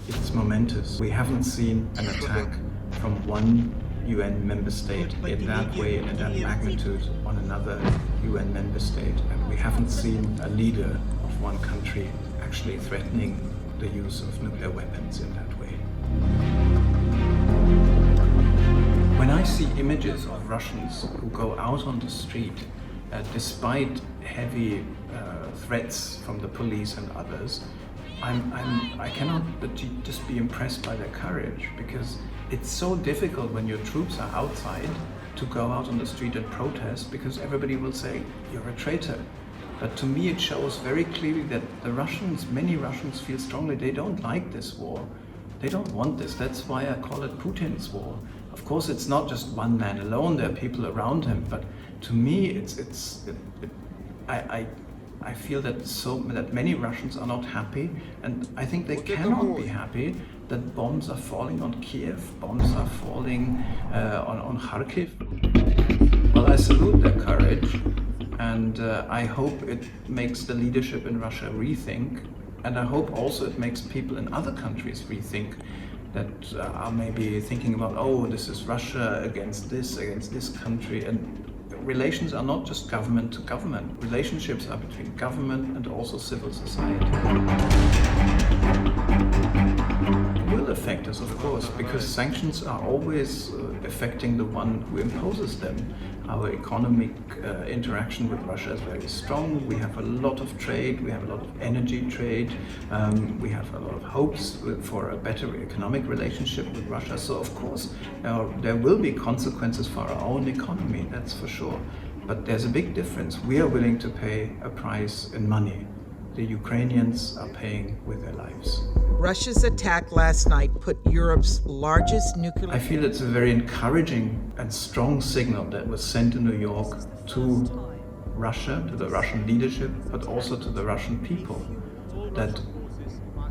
it's momentous. We haven't seen an attack from one UN member state in that way and in that magnitude on another UN member state. And we haven't seen a leader of one country actually threatening the use of nuclear weapons in that way. When I see images of Russians who go out on the street, despite heavy threats from the police and others, I cannot but just be impressed by their courage, because it's so difficult when your troops are outside to go out on the street and protest, because everybody will say you're a traitor. But to me it shows very clearly that the Russians, many Russians feel strongly they don't like this war. They don't want this. That's why I call it Putin's war. Of course, it's not just one man alone. There are people around him. But to me, I feel that many Russians are not happy, and I think they cannot be happy that bombs are falling on Kiev, bombs are falling on Kharkiv. Well, I salute their courage, and I hope it makes the leadership in Russia rethink. And I hope also it makes people in other countries rethink that are maybe thinking about, oh, this is Russia against this country. And relations are not just government to government. Relationships are between government and also civil society. It will affect us, of course, because sanctions are always affecting the one who imposes them. Our economic interaction with Russia is very strong. We have a lot of trade, we have a lot of energy trade, we have a lot of hopes for a better economic relationship with Russia. So of course there will be consequences for our own economy, that's for sure. But there's a big difference. We are willing to pay a price in money. The Ukrainians are paying with their lives. Russia's attack last night put Europe's largest nuclear... I feel it's a very encouraging and strong signal that was sent in New York to Russia, to the Russian leadership, but also to the Russian people, that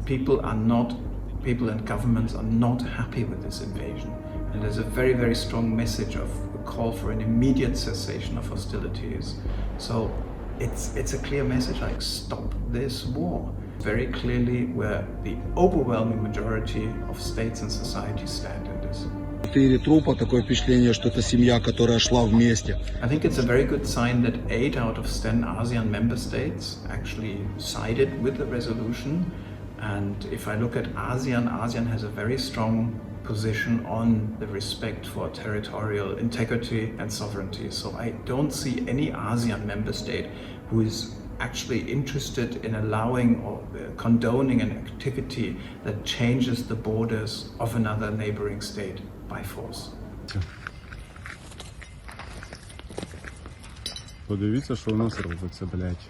people and governments are not happy with this invasion. And there's a very, very strong message of a call for an immediate cessation of hostilities. So it's a clear message like stop this war. Very clearly where the overwhelming majority of states and societies stand in this. I think it's a very good sign that 8 out of 10 ASEAN member states actually sided with the resolution. And if I look at ASEAN has a very strong position on the respect for territorial integrity and sovereignty. So I don't see any ASEAN member state who is actually interested in allowing or condoning an activity that changes the borders of another neighboring state by force. Подивіться, що у нас робиться, блядь.